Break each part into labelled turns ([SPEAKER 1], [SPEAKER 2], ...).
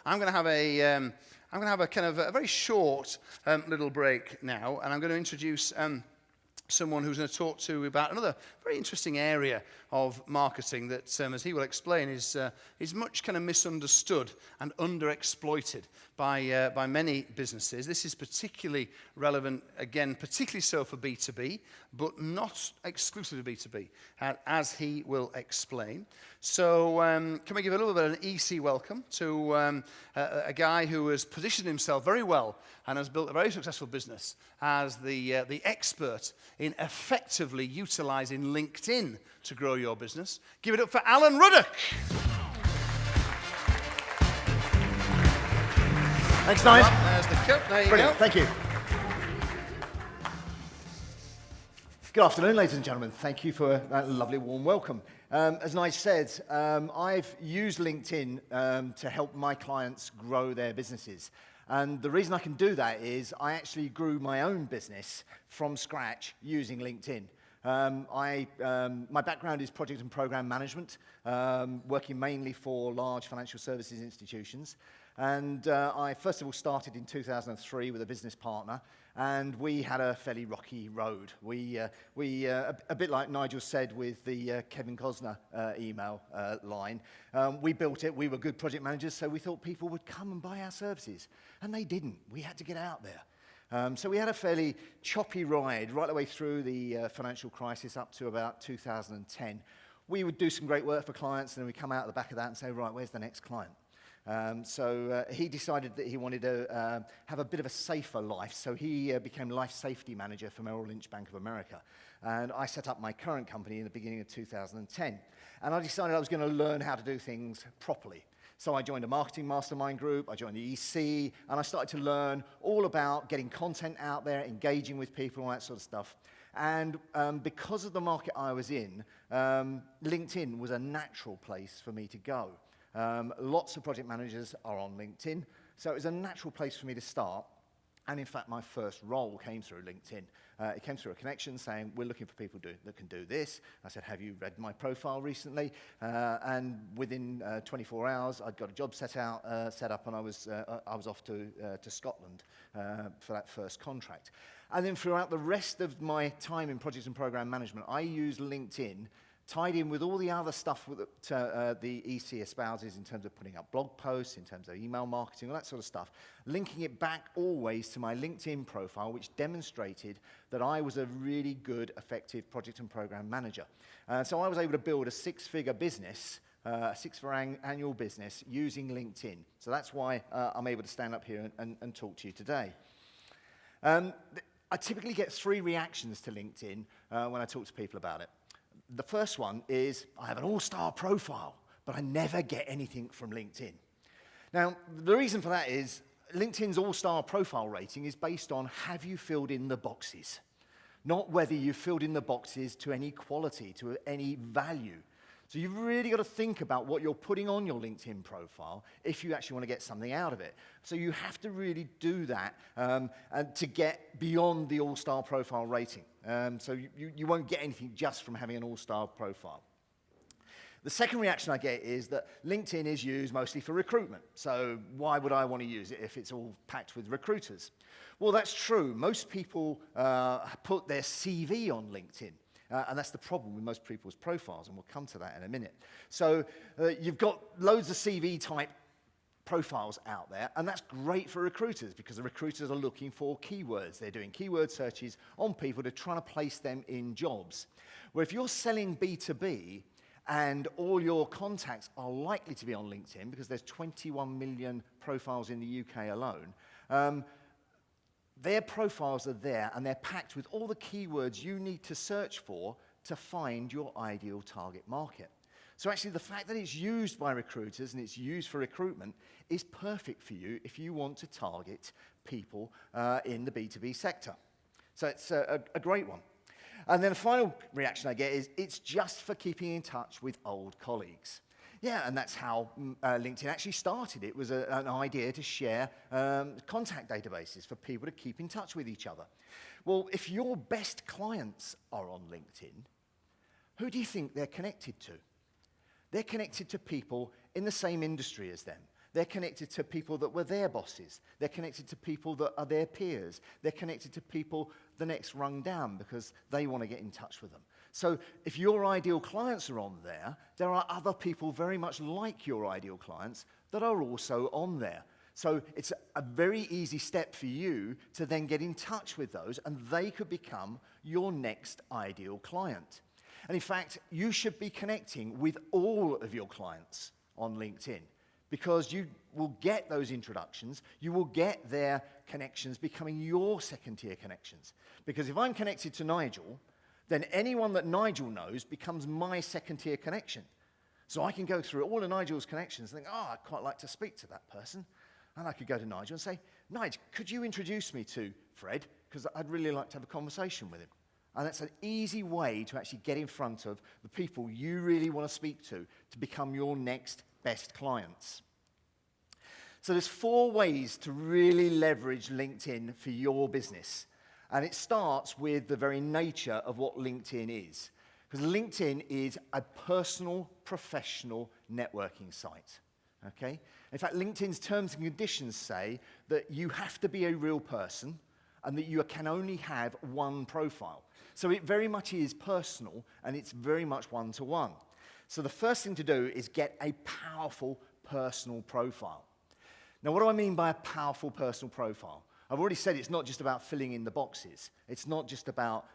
[SPEAKER 1] I'm going to have a kind of a very short little break now, and I'm going to introduce someone who's going to talk to you about another very interesting area of marketing that, as he will explain, is much kind of misunderstood and underexploited by many businesses. This is particularly relevant, again, particularly so for B2B, but not exclusively B2B, as he will explain. So can we give a little bit of an EC welcome to a guy who has positioned himself very well and has built a very successful business as the expert in effectively utilizing LinkedIn to grow your business. Give it up for Allen Ruddock.
[SPEAKER 2] Thanks, Nigel.
[SPEAKER 1] There's the cup. There you
[SPEAKER 2] Brilliant.
[SPEAKER 1] go.
[SPEAKER 2] Thank you. Good afternoon, ladies and gentlemen. Thank you for that lovely warm welcome. As Nigel said, I've used LinkedIn to help my clients grow their businesses. And the reason I can do that is I actually grew my own business from scratch using LinkedIn. My background is project and program management, working mainly for large financial services institutions. And I first of all started in 2003 with a business partner, and we had a fairly rocky road. A bit like Nigel said with the Kevin Costner email line, we built it, we were good project managers, so we thought people would come and buy our services. And they didn't. We had to get out there. So we had a fairly choppy ride right the way through the financial crisis up to about 2010. We would do some great work for clients, and then we'd come out the back of that and say, right, where's the next client? So he decided that he wanted to have a bit of a safer life, so he became life safety manager for Merrill Lynch Bank of America. And I set up my current company in the beginning of 2010. And I decided I was going to learn how to do things properly. So I joined a marketing mastermind group, I joined the EC, and I started to learn all about getting content out there, engaging with people, all that sort of stuff. And because of the market I was in, LinkedIn was a natural place for me to go. Lots of project managers are on LinkedIn, so it was a natural place for me to start. And in fact, my first role came through LinkedIn. It came through a connection saying, we're looking for people that can do this. I said, have you read my profile recently? And within 24 hours, I'd got a job set up, and I was off to Scotland for that first contract. And then throughout the rest of my time in project and program management, I used LinkedIn tied in with all the other stuff that the EC espouses in terms of putting up blog posts, in terms of email marketing, all that sort of stuff, linking it back always to my LinkedIn profile, which demonstrated that I was a really good, effective project and program manager. So I was able to build a six-figure business, a six-figure annual business using LinkedIn. So that's why I'm able to stand up here and talk to you today. I typically get three reactions to LinkedIn when I talk to people about it. The first one is, I have an all-star profile, but I never get anything from LinkedIn. Now, the reason for that is LinkedIn's all-star profile rating is based on have you filled in the boxes, not whether you've filled in the boxes to any quality, to any value. So you've really got to think about what you're putting on your LinkedIn profile if you actually want to get something out of it. So you have to really do that and to get beyond the all-star profile rating. So you won't get anything just from having an all-star profile. The second reaction I get is that LinkedIn is used mostly for recruitment. So why would I want to use it if it's all packed with recruiters? Well, that's true. Most people put their CV on LinkedIn. And that's the problem with most people's profiles, and we'll come to that in a minute. So you've got loads of CV-type profiles out there, and that's great for recruiters because the recruiters are looking for keywords. They're doing keyword searches on people to try to place them in jobs. Where if you're selling B2B and all your contacts are likely to be on LinkedIn because there's 21 million profiles in the UK alone, their profiles are there and they're packed with all the keywords you need to search for to find your ideal target market. So actually the fact that it's used by recruiters and it's used for recruitment is perfect for you if you want to target people in the B2B sector. So it's a great one. And then the final reaction I get is it's just for keeping in touch with old colleagues. Yeah, and that's how LinkedIn actually started. It was an idea to share contact databases for people to keep in touch with each other. Well, if your best clients are on LinkedIn, who do you think they're connected to? They're connected to people in the same industry as them. They're connected to people that were their bosses. They're connected to people that are their peers. They're connected to people the next rung down because they want to get in touch with them. So if your ideal clients are on there, there are other people very much like your ideal clients that are also on there. So it's a very easy step for you to then get in touch with those, and they could become your next ideal client. And in fact, you should be connecting with all of your clients on LinkedIn, because you will get those introductions, you will get their connections becoming your second-tier connections. Because if I'm connected to Nigel, then anyone that Nigel knows becomes my second-tier connection. So I can go through all of Nigel's connections and think, oh, I'd quite like to speak to that person. And I could go to Nigel and say, Nigel, could you introduce me to Fred? Because I'd really like to have a conversation with him. And that's an easy way to actually get in front of the people you really want to speak to become your next best clients. So there's 4 ways to really leverage LinkedIn for your business. And it starts with the very nature of what LinkedIn is. Because LinkedIn is a personal, professional networking site. Okay? In fact, LinkedIn's terms and conditions say that you have to be a real person and that you can only have one profile. So it very much is personal, and it's very much one-to-one. So the first thing to do is get a powerful personal profile. Now, what do I mean by a powerful personal profile? I've already said it's not just about filling in the boxes. It's not just about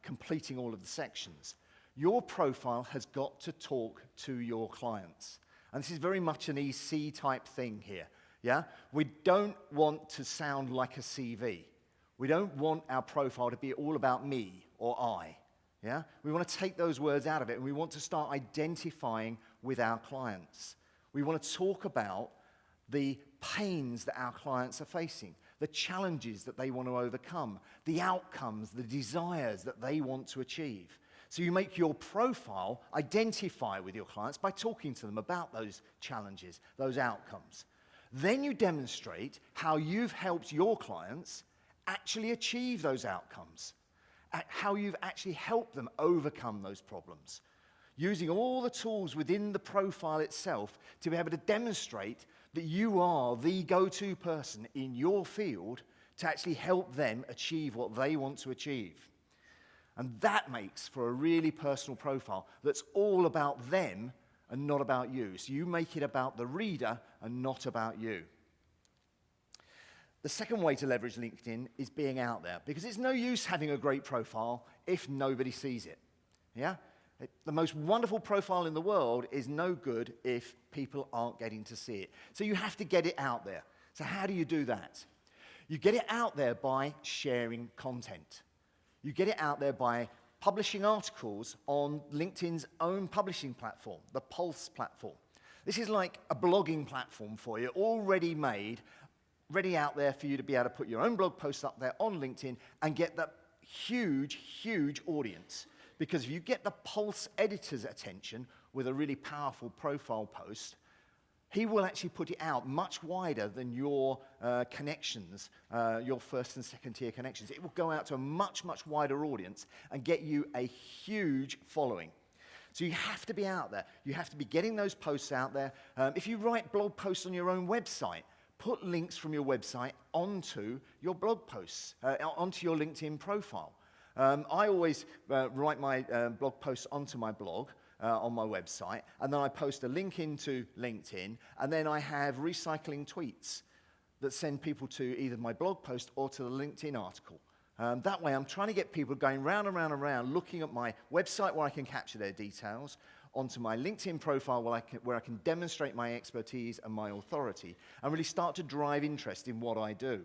[SPEAKER 2] completing all of the sections. Your profile has got to talk to your clients. And this is very much an EC type thing here. Yeah? We don't want to sound like a CV. We don't want our profile to be all about me or I. Yeah? We want to take those words out of it, and we want to start identifying with our clients. We want to talk about the pains that our clients are facing, the challenges that they want to overcome, the outcomes, the desires that they want to achieve. So you make your profile identify with your clients by talking to them about those challenges, those outcomes. Then you demonstrate how you've helped your clients actually achieve those outcomes, how you've actually helped them overcome those problems, using all the tools within the profile itself to be able to demonstrate that you are the go-to person in your field to actually help them achieve what they want to achieve. And that makes for a really personal profile that's all about them and not about you. So you make it about the reader and not about you. The second way to leverage LinkedIn is being out there, because it's no use having a great profile if nobody sees it. Yeah? The most wonderful profile in the world is no good if people aren't getting to see it. So you have to get it out there. So how do you do that? You get it out there by sharing content. You get it out there by publishing articles on LinkedIn's own publishing platform, the Pulse platform. This is like a blogging platform for you, already made, ready out there for you to be able to put your own blog posts up there on LinkedIn and get that huge, huge audience. Because if you get the Pulse editor's attention with a really powerful profile post, he will actually put it out much wider than your connections, your first and second tier connections. It will go out to a much, much wider audience and get you a huge following. So you have to be out there. You have to be getting those posts out there. If you write blog posts on your own website, put links from your website onto your blog posts, onto your LinkedIn profile. I always write my blog posts onto my blog on my website, and then I post a link into LinkedIn, and then I have recycling tweets that send people to either my blog post or to the LinkedIn article. That way I'm trying to get people going round and round and round, looking at my website where I can capture their details, onto my LinkedIn profile where I can demonstrate my expertise and my authority, and really start to drive interest in what I do.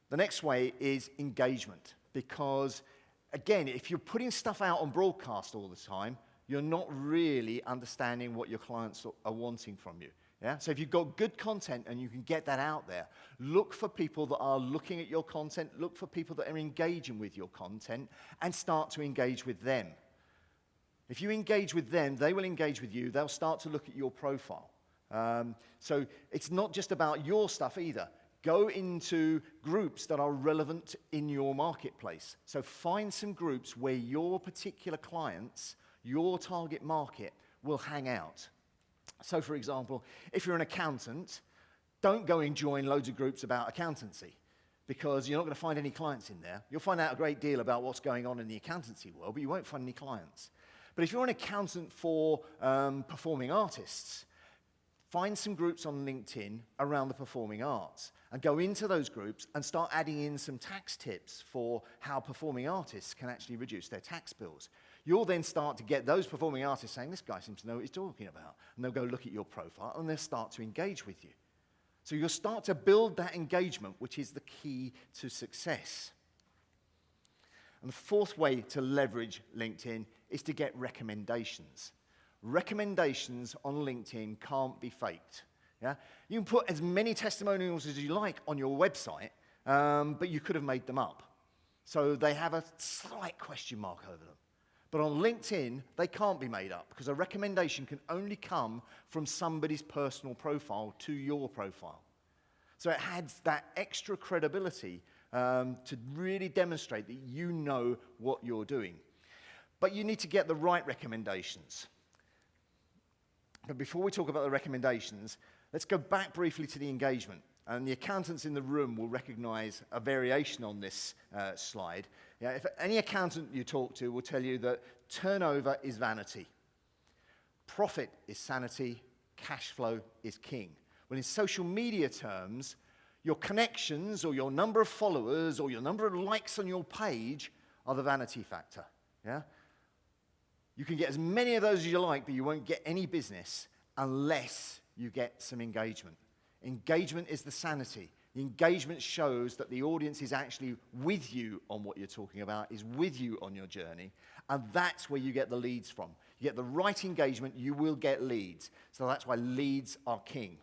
[SPEAKER 2] The next way is engagement, because, again, if you're putting stuff out on broadcast all the time, you're not really understanding what your clients are wanting from you. Yeah? So if you've got good content and you can get that out there, look for people that are looking at your content, look for people that are engaging with your content, and start to engage with them. If you engage with them, they will engage with you. They'll start to look at your profile. So it's not just about your stuff either. Go into groups that are relevant in your marketplace. So find some groups where your particular clients, your target market, will hang out. So, for example, if you're an accountant, don't go and join loads of groups about accountancy, because you're not going to find any clients in there. You'll find out a great deal about what's going on in the accountancy world, but you won't find any clients. But if you're an accountant for performing artists, find some groups on LinkedIn around the performing arts and go into those groups and start adding in some tax tips for how performing artists can actually reduce their tax bills. You'll then start to get those performing artists saying, this guy seems to know what he's talking about. And they'll go look at your profile and they'll start to engage with you. So you'll start to build that engagement, which is the key to success. And the fourth way to leverage LinkedIn is to get recommendations. Recommendations on LinkedIn can't be faked. Yeah? You can put as many testimonials as you like on your website, but you could have made them up. So they have a slight question mark over them. But on LinkedIn, they can't be made up, because a recommendation can only come from somebody's personal profile to your profile. So it adds that extra credibility to really demonstrate that you know what you're doing. But you need to get the right recommendations. But before we talk about the recommendations, let's go back briefly to the engagement. And the accountants in the room will recognize a variation on this slide. Yeah, if any accountant you talk to will tell you that turnover is vanity, profit is sanity, cash flow is king. Well, in social media terms, your connections or your number of followers or your number of likes on your page are the vanity factor. Yeah? You can get as many of those as you like, but you won't get any business unless you get some engagement. Engagement is the sanity. The engagement shows that the audience is actually with you on what you're talking about, is with you on your journey, and that's where you get the leads from. You get the right engagement, you will get leads. So that's why leads are king.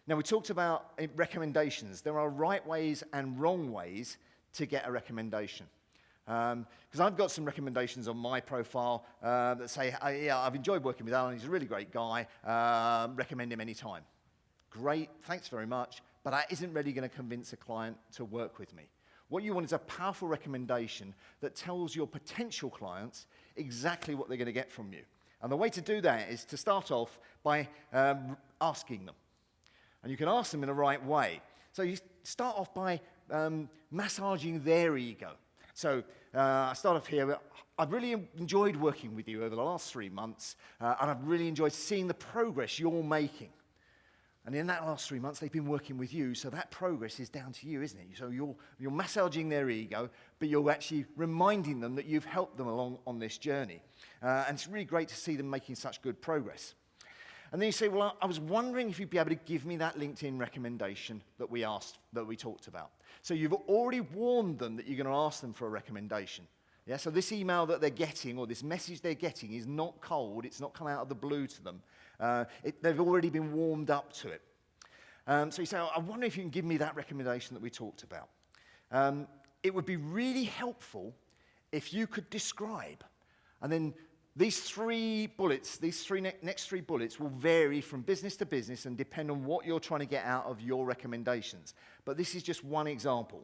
[SPEAKER 2] Now, we talked about recommendations. There are right ways and wrong ways to get a recommendation. Because I've got some recommendations on my profile that say, yeah, I've enjoyed working with Alan, he's a really great guy, recommend him anytime. Great, thanks very much, but that isn't really going to convince a client to work with me. What you want is a powerful recommendation that tells your potential clients exactly what they're going to get from you. And the way to do that is to start off by asking them. And you can ask them in the right way. So you start off by massaging their ego. So I start off here. I've really enjoyed working with you over the last 3 months, and I've really enjoyed seeing the progress you're making. And in that last 3 months, they've been working with you, so that progress is down to you, isn't it? So you're massaging their ego, but you're actually reminding them that you've helped them along on this journey. And it's really great to see them making such good progress. And then you say, well, I was wondering if you'd be able to give me that LinkedIn recommendation that we talked about. So you've already warned them that you're going to ask them for a recommendation. Yeah, so this email that they're getting, or this message they're getting, is not cold. It's not come out of the blue to them. They've already been warmed up to it. So you say, I wonder if you can give me that recommendation that we talked about. It would be really helpful if you could describe. And then these three bullets, next three bullets will vary from business to business and depend on what you're trying to get out of your recommendations. But this is just one example.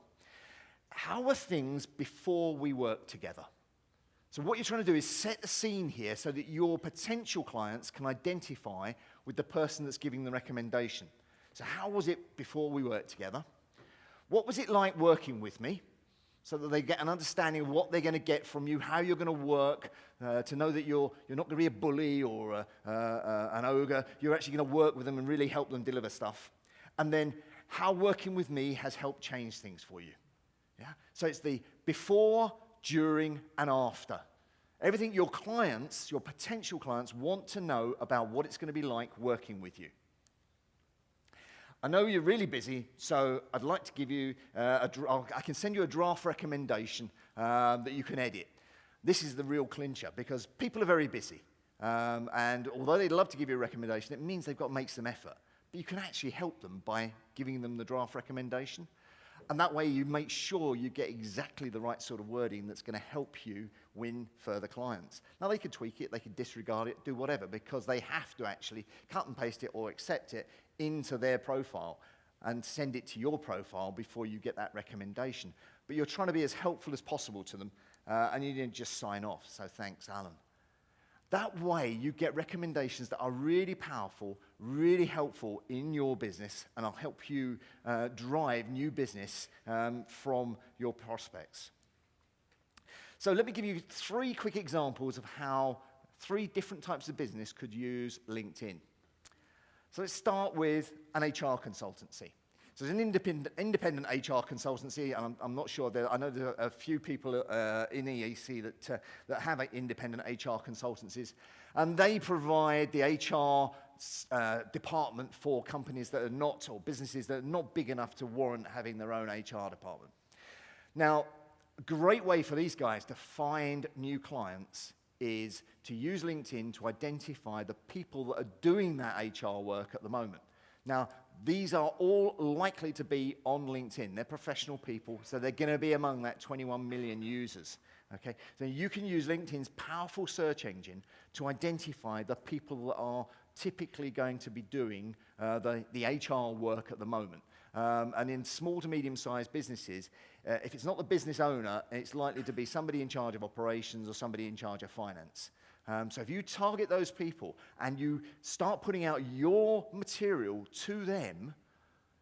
[SPEAKER 2] How are things before we work together? So what you're trying to do is set the scene here so that your potential clients can identify with the person that's giving the recommendation. So how was it before we worked together? What was it like working with me? So that they get an understanding of what they're going to get from you, how you're going to work, to know that you're not going to be a bully or an ogre. You're actually going to work with them and really help them deliver stuff. And then how working with me has helped change things for you. Yeah? So it's the before, during, and after. Everything your clients, your potential clients, want to know about what it's going to be like working with you. I know you're really busy, so I'd like to give you I can send you a draft recommendation that you can edit. This is the real clincher, because people are very busy. And although they'd love to give you a recommendation, it means they've got to make some effort. But you can actually help them by giving them the draft recommendation. And that way you make sure you get exactly the right sort of wording that's going to help you win further clients. Now, they could tweak it, they could disregard it, do whatever, because they have to actually cut and paste it or accept it into their profile and send it to your profile before you get that recommendation. But you're trying to be as helpful as possible to them, and you didn't just sign off. So thanks, Alan. That way, you get recommendations that are really powerful, really helpful in your business, and I'll help you drive new business from your prospects. So let me give you 3 quick examples of how 3 different types of business could use LinkedIn. So let's start with an HR consultancy. So it's an independent HR consultancy, and I'm not sure, I know there are a few people in EEC that have independent HR consultancies, and they provide the HR department for companies that are not, or businesses that are not big enough to warrant having their own HR department. Now, a great way for these guys to find new clients is to use LinkedIn to identify the people that are doing that HR work at the moment. Now, these are all likely to be on LinkedIn. They're professional people, so they're going to be among that 21 million users. Okay? So you can use LinkedIn's powerful search engine to identify the people that are typically going to be doing the HR work at the moment. And in small to medium-sized businesses, if it's not the business owner, it's likely to be somebody in charge of operations or somebody in charge of finance. So if you target those people and you start putting out your material to them,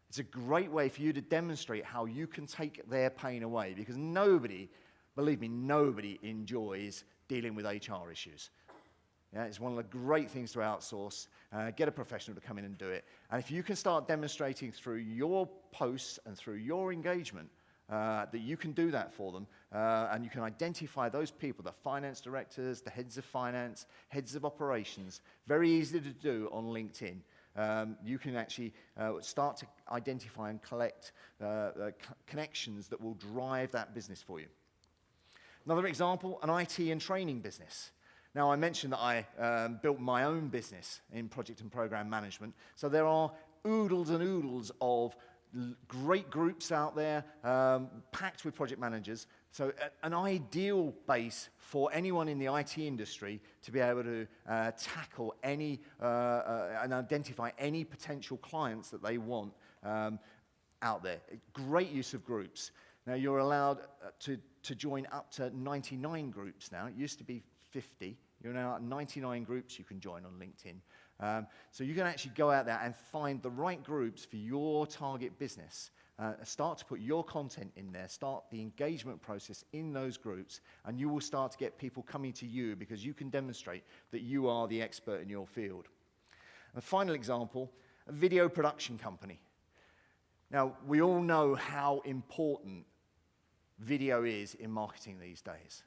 [SPEAKER 2] it's a great way for you to demonstrate how you can take their pain away, because nobody, believe me, nobody enjoys dealing with HR issues. Yeah, it's one of the great things to outsource. Get a professional to come in and do it. And if you can start demonstrating through your posts and through your engagement that you can do that for them, and you can identify those people, the finance directors, the heads of finance, heads of operations, very easy to do on LinkedIn. You can actually start to identify and collect connections that will drive that business for you. Another example, an IT and training business. Now, I mentioned that I built my own business in project and program management, so there are oodles and oodles of great groups out there, packed with project managers. So an ideal base for anyone in the IT industry to be able to tackle any and identify any potential clients that they want out there. Great use of groups. Now, you're allowed to join up to 99 groups now. It used to be 50. You're now at 99 groups you can join on LinkedIn. So you can actually go out there and find the right groups for your target business. Start to put your content in there, start the engagement process in those groups, and you will start to get people coming to you because you can demonstrate that you are the expert in your field. And the final example, a video production company. Now, we all know how important video is in marketing these days.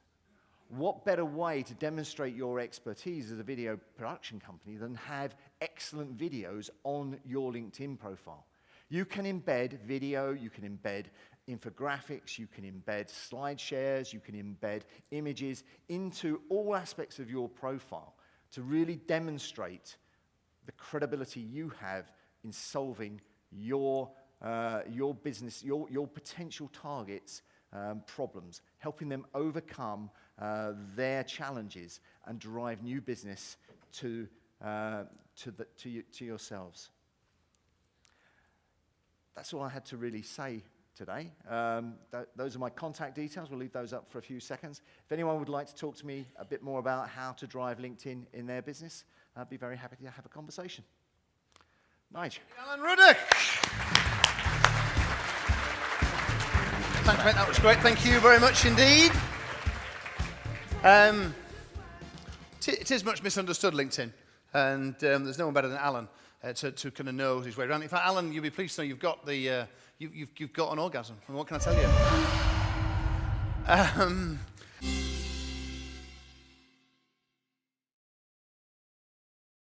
[SPEAKER 2] What better way to demonstrate your expertise as a video production company than have excellent videos on your LinkedIn profile? You can embed video, you can embed infographics, you can embed slide shares, you can embed images into all aspects of your profile to really demonstrate the credibility you have in solving your business, your potential targets' problems, helping them overcome their challenges and drive new business to yourselves. That's all I had to really say today. Those are my contact details. We'll leave those up for a few seconds. If anyone would like to talk to me a bit more about how to drive LinkedIn in their business, I'd be very happy to have a conversation. Nigel.
[SPEAKER 1] Allen Ruddock. Thanks, mate. That was great. Thank you very much indeed. It is much misunderstood, LinkedIn, and there's no one better than Alan to kind of know his way around. In fact, Alan, you'll be pleased to know you've got the you've got an orgasm. And what can I tell you?